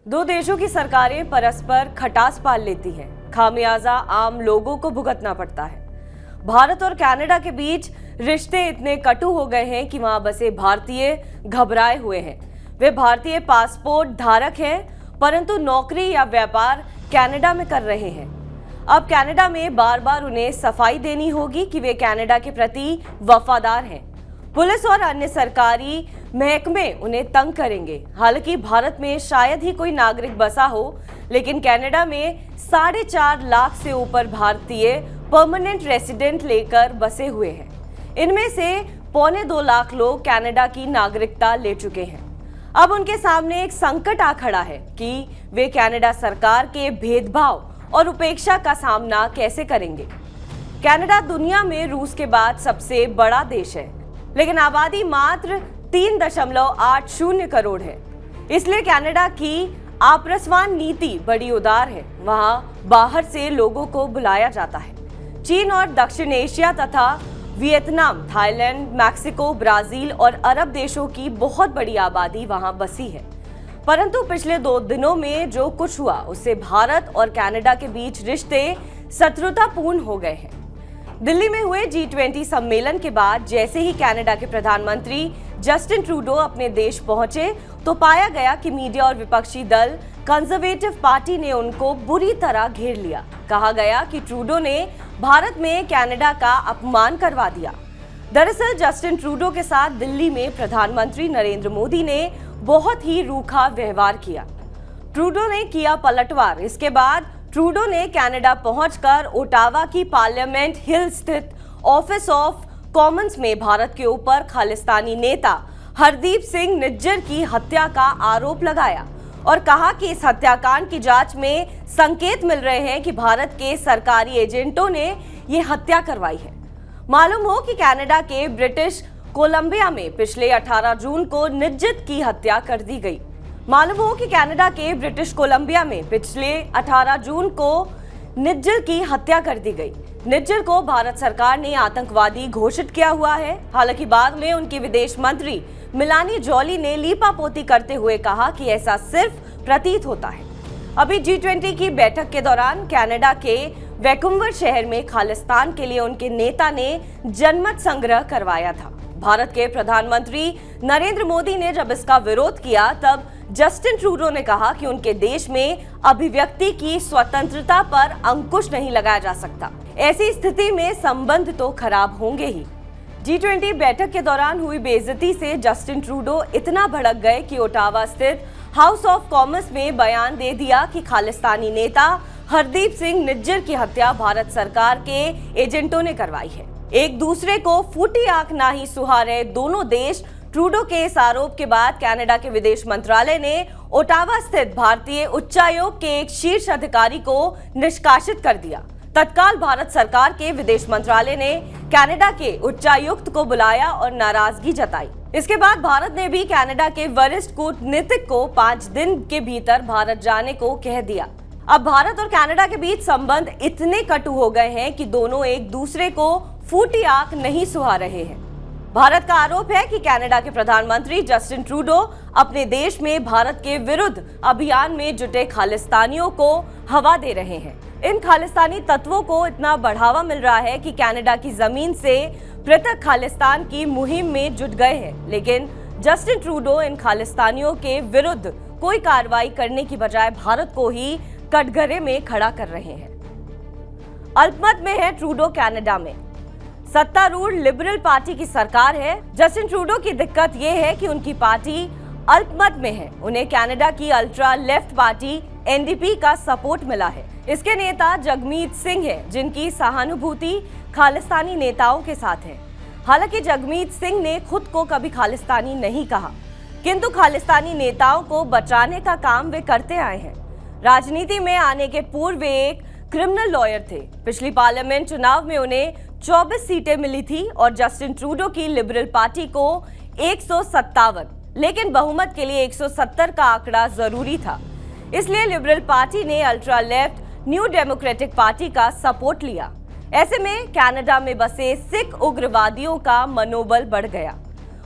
दो देशों की सरकारें परस्पर खटास पाल लेती हैं, खामियाजा आम लोगों को भुगतना पड़ता है। भारत और कनाडा के बीच रिश्ते इतने कटु हो गए हैं कि वहां बसे भारतीय घबराए हुए हैं। वे भारतीय पासपोर्ट धारक हैं, परंतु नौकरी या व्यापार कनाडा में कर रहे हैं। अब कनाडा में बार बार उन्हें सफाई देनी होगी कि वे कनाडा के प्रति वफादार हैं। पुलिस और अन्य सरकारी महकमे उन्हें तंग करेंगे। हालांकि भारत में शायद ही कोई नागरिक बसा हो, लेकिन कनाडा में 4.5 लाख से ऊपर भारतीय परमानेंट रेसिडेंट लेकर बसे हुए हैं। इनमें से 1.25 लाख लोग कनाडा की नागरिकता ले चुके हैं। अब उनके सामने एक संकट आ खड़ा है कि वे कनाडा सरकार के भेदभाव और उपेक्षा का सामना कैसे करेंगे। कनाडा दुनिया में रूस के बाद सबसे बड़ा देश है, लेकिन आबादी मात्र 3.80 करोड़ है। इसलिए कनाडा की आप्रस्वान नीति बड़ी उदार है। वहां बाहर से लोगों को बुलाया जाता है। चीन और दक्षिण एशिया तथा वियतनाम, थाईलैंड, मैक्सिको, ब्राजील और अरब देशों की बहुत बड़ी आबादी वहां बसी है। परंतु पिछले 2 दिनों में जो कुछ हुआ, उससे भारत और कनाडा के बीच रिश्ते शत्रुतापूर्ण हो गए हैं। दिल्ली में हुए G20 सम्मेलन के बाद जैसे ही कनाडा के प्रधानमंत्री जस्टिन ट्रूडो अपने देश पहुंचे, तो पाया गया कि मीडिया और विपक्षी दल कंजर्वेटिव पार्टी ने उनको बुरी तरह घेर लिया। कहा गया कि ट्रूडो ने भारत में कनाडा का अपमान करवा दिया। दरअसल जस्टिन ट्रूडो के साथ दिल्ली में प्रधानमंत्री नरेंद्र मोदी ने बहुत ही रूखा व्यवहार किया। ट्रूडो ने किया पलटवार। इसके बाद ट्रूडो ने कनाडा पहुंचकर ओटावा की पार्लियामेंट हिल स्थित ऑफिस ऑफ कॉमन्स में भारत के ऊपर खालिस्तानी नेता हरदीप सिंह निज्जर की हत्या का आरोप लगाया और कहा कि इस हत्याकांड की जांच में संकेत मिल रहे हैं कि भारत के सरकारी एजेंटों ने ये हत्या करवाई है। मालूम हो कि कनाडा के ब्रिटिश कोलंबिया में पिछले 18 जून को निज्जर की हत्या कर दी गई। मालूम हो कि कनाडा के ब्रिटिश कोलंबिया में पिछले 18 जून को निज्जर की हत्या कर दी गई। निज्जर को भारत सरकार ने आतंकवादी घोषित किया हुआ है। हालांकि बाद में उनकी विदेश मंत्री मिलानी जॉली ने लीपापोती करते हुए कहा कि ऐसा सिर्फ प्रतीत होता है। अभी G20 की बैठक के दौरान कनाडा के वैंकूवर शहर में खालिस्तान के लिए उनके नेता ने जनमत संग्रह करवाया था। भारत के प्रधानमंत्री नरेंद्र मोदी ने जब इसका विरोध किया, तब जस्टिन ट्रूडो ने कहा कि उनके देश में अभिव्यक्ति की स्वतंत्रता पर अंकुश नहीं लगाया जा सकता। ऐसी स्थिति में संबंध तो खराब होंगे ही। G20 बैठक के दौरान हुई बेइज्जती से जस्टिन ट्रूडो इतना भड़क गए कि ओटावा स्थित हाउस ऑफ कॉमन्स में बयान दे दिया कि खालिस्तानी नेता हरदीप सिंह निज्जर की हत्या भारत सरकार के एजेंटों ने करवाई है। एक दूसरे को फूटी आंख ना ही सुहा रहे दोनों देश। ट्रूडो के इस आरोप के बाद कनाडा के विदेश मंत्रालय ने ओटावा स्थित भारतीय उच्चायोग के एक शीर्ष अधिकारी को निष्कासित कर दिया। तत्काल भारत सरकार के विदेश मंत्रालय ने कनाडा के उच्चायुक्त को बुलाया और नाराजगी जताई। इसके बाद भारत ने भी कनाडा के वरिष्ठ कूटनीतिक को 5 दिन के भीतर भारत जाने को कह दिया। अब भारत और कनाडा के बीच संबंध इतने कटु हो गए हैं कि दोनों एक दूसरे को फूटी आंख नहीं सुहा रहे हैं। भारत का आरोप है कि कनाडा के प्रधानमंत्री जस्टिन ट्रूडो अपने देश में भारत के विरुद्ध अभियान में जुटे खालिस्तानियों को हवा दे रहे हैं। इन खालिस्तानी तत्वों को इतना बढ़ावा मिल रहा है कि कनाडा की जमीन से पृथक खालिस्तान की मुहिम में जुट गए हैं। लेकिन जस्टिन ट्रूडो इन खालिस्तानियों के विरुद्ध कोई कार्रवाई करने की बजाय भारत को ही कटघरे में खड़ा कर रहे हैं। अल्पमत में है ट्रूडो। कनाडा में सत्तारूढ़ लिबरल पार्टी की सरकार है। जस्टिन ट्रूडो की दिक्कत यह है कि उनकी पार्टी अल्पमत में है। उन्हें कनाडा की अल्ट्रा लेफ्ट पार्टी NDP का सपोर्ट मिला है। इसके नेता जगमीत सिंह है, जिनकी सहानुभूति खालिस्तानी नेताओं के साथ है। हालांकि जगमीत सिंह ने खुद को कभी खालिस्तानी नहीं कहा, किंतु खालिस्तानी नेताओं को बचाने का काम वे करते आए हैं। राजनीति में आने के पूर्व वे एक क्रिमिनल लॉयर थे। पिछली पार्लियामेंट चुनाव में उन्हें 24 सीटें मिली थी और जस्टिन ट्रूडो की लिबरल पार्टी को 157, लेकिन बहुमत के लिए 170 का आंकड़ा जरूरी था। इसलिए लिबरल पार्टी ने ultra left new democratic party का सपोर्ट लिया। ऐसे में कनाडा में बसे सिख उग्रवादियों का मनोबल बढ़ गया।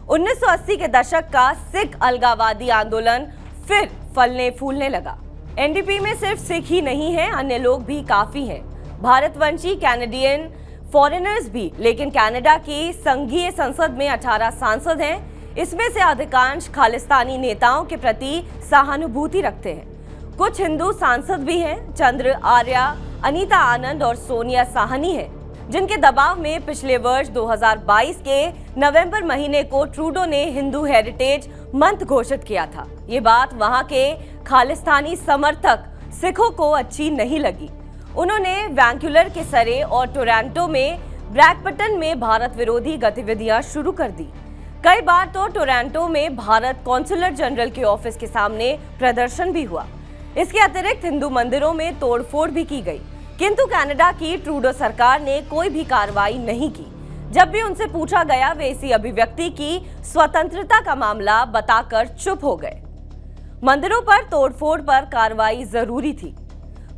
1980 के दशक का सिख अलगाववादी आंदोलन फिर फलने फूलने लगा। एनडीपी में सिर्फ सिख ही नहीं है, अन्य लोग भी काफी हैं, भारतवंशी कैनेडियन फॉरेनर्स भी। लेकिन कनाडा की संघीय संसद में 18 सांसद हैं। इसमें से अधिकांश खालिस्तानी नेताओं के प्रति सहानुभूति रखते हैं। कुछ हिंदू सांसद भी हैं, चंद्र आर्या, अनीता आनंद और सोनिया साहनी हैं, जिनके दबाव में पिछले वर्ष 2022 के नवंबर महीने को ट्रूडो ने हिंदू हेरिटेज मंथ घोषित किया था। ये बात वहां के खालिस्तानी समर्थक सिखों को अच्छी नहीं लगी। उन्होंने वैंकूवर के सरे और टोरंटो में ब्रैकपटन में भारत विरोधी गतिविधियां शुरू कर दी। कई बार तो टोरंटो में भारत कॉन्सुलर जनरल के ऑफिस के सामने प्रदर्शन भी हुआ। इसके अतिरिक्त हिंदू मंदिरों में तोड़फोड़ भी की गई, किंतु कनाडा की ट्रूडो सरकार ने कोई भी कार्रवाई नहीं की। जब भी उनसे पूछा गया, वे इसी अभिव्यक्ति की स्वतंत्रता का मामला बताकर चुप हो गए। मंदिरों पर तोड़फोड़ पर कार्रवाई जरूरी थी।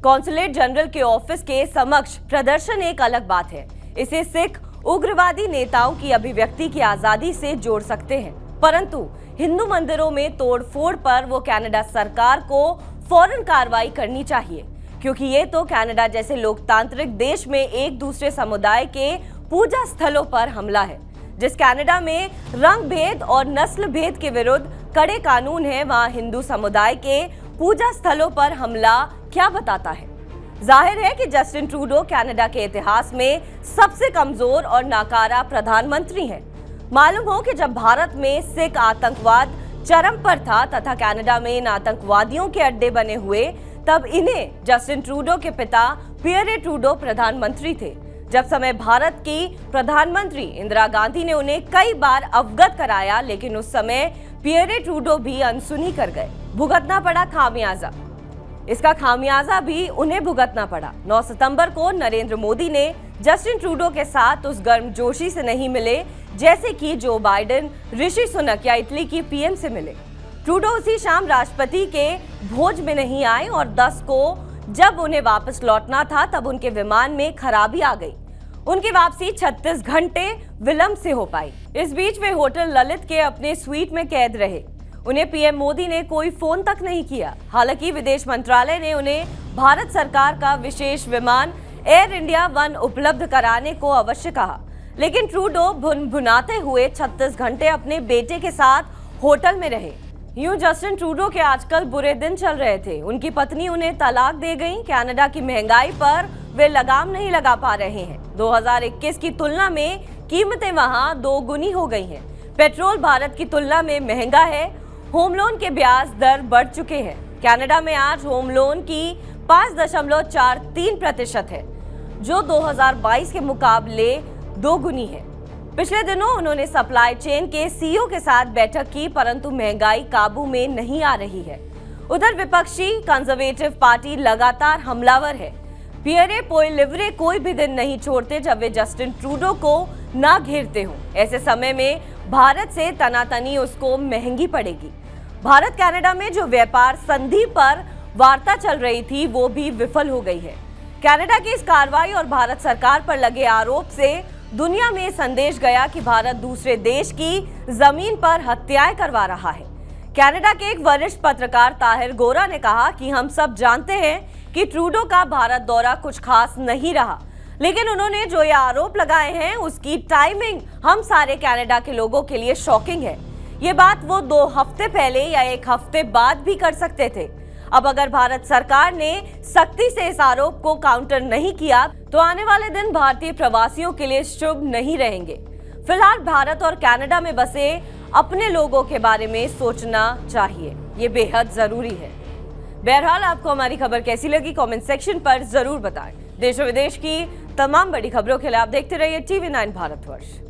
कॉन्सुलेट जनरल के ऑफिस के समक्ष प्रदर्शन एक अलग बात है। इसे सिख उग्रवादी नेताओं की अभिव्यक्ति की आजादी से जोड़ सकते हैं, परंतु हिंदू मंदिरों में तोड़फोड़ पर वो कनाडा सरकार को फौरन कार्रवाई करनी चाहिए, क्योंकि ये तो कनाडा जैसे लोकतांत्रिक देश में एक दूसरे समुदाय के पूजा स्थलों पर हमला है। जिस कनाडा में रंग भेद और नस्ल भेद के विरुद्ध कड़े कानून हैं, वहां हिंदू समुदाय के पूजा स्थलों पर हमला क्या बताता है? जाहिर है कि जस्टिन ट्रूडो कनाडा के इतिहास में सबसे कमजोर और नाकारा प्रधानमंत्री हैं। मालूम हो कि जब भारत में सिख आतंकवाद चरम पर था तथा कनाडा में इन आतंकवादियों के अड्डे बने हुए, तब इन्हें जस्टिन ट्रूडो के पिता पियरे ट्रूडो प्रधानमंत्री थे। जब समय भारत की प्रधानमंत्री इंदिरा गांधी ने उन्हें कई बार अवगत कराया, लेकिन उस समय पियरे ट्रूडो भी अनसुनी कर गए। भुगतना पड़ा खामियाजा। इसका खामियाजा भी उन्हें भुगतना पड़ा। 9 सितंबर को नरेंद्र मोदी ने जस्टिन ट्रूडो के साथ उस गर्मजोशी से नहीं मिले जैसे कि जो बाइडेन, ऋषि सुनक या इटली की पीएम से मिले। ट्रूडो उसी शाम राष्ट्रपति के भोज में नहीं आए और 10 को जब उन्हें वापस लौटना था, तब उनके विमान में खराबी आ गई। उनकी वापसी 36 घंटे विलंब से हो पाई। इस बीच वे होटल ललित के अपने स्वीट में कैद रहे। उन्हें पीएम मोदी ने कोई फोन तक नहीं किया। हालांकि विदेश मंत्रालय ने उन्हें भारत सरकार का विशेष विमान एयर इंडिया 1 उपलब्ध कराने को अवश्य कहा, लेकिन ट्रूडो भुनभुनाते हुए 36 घंटे अपने बेटे के साथ होटल में रहे। यूं जस्टिन ट्रूडो के आजकल बुरे दिन चल रहे थे। उनकी पत्नी उन्हें तलाक दे गई। कनाडा की महंगाई पर वे लगाम नहीं लगा पा रहे हैं। 2021 की तुलना में कीमतें वहां 2 गुनी हो गई हैं। पेट्रोल भारत की तुलना में महंगा है। होम लोन के ब्याज दर बढ़ चुके हैं। कनाडा में आज होम लोन की 5.43% है, जो 2022 के मुकाबले 2 गुनी है। पिछले दिनों उन्होंने सप्लाई चेन के सीईओ के साथ बैठक की, परंतु महंगाई काबू में नहीं आ रही है। उधर विपक्षी कंजर्वेटिव पार्टी लगातार हमलावर है। पियरे पोइलिवरे कोई भी दिन नहीं छोड़ते जब वे जस्टिन ट्रूडो को ना घेरते हो। ऐसे समय में भारत से तनातनी उसको महंगी पड़ेगी। भारत कनाडा में जो व्यापार संधि पर वार्ता चल रही थी, वो भी विफल हो गई है। कनाडा की इस कार्रवाई और भारत सरकार पर लगे आरोप से दुनिया में संदेश गया कि भारत दूसरे देश की जमीन पर हत्याएं करवा रहा है। कनाडा के एक वरिष्ठ पत्रकार ताहिर गोरा ने कहा कि हम सब जानते हैं कि ट्रूडो का भारत दौरा कुछ खास नहीं रहा, लेकिन उन्होंने जो ये आरोप लगाए हैं उसकी टाइमिंग हम सारे कनाडा के लोगों के लिए शॉकिंग है। ये बात वो 2 हफ्ते पहले या 1 हफ्ते बाद भी कर सकते थे। अब अगर भारत सरकार ने सख्ती से इस आरोप को काउंटर नहीं किया, तो आने वाले दिन भारतीय प्रवासियों के लिए शुभ नहीं रहेंगे। फिलहाल भारत और कनाडा में बसे अपने लोगों के बारे में सोचना चाहिए, ये बेहद जरूरी है। बहरहाल आपको हमारी खबर कैसी लगी, कमेंट सेक्शन पर जरूर बताएं। देश और विदेश की तमाम बड़ी खबरों के लिए आप देखते रहिए TV9 भारतवर्ष।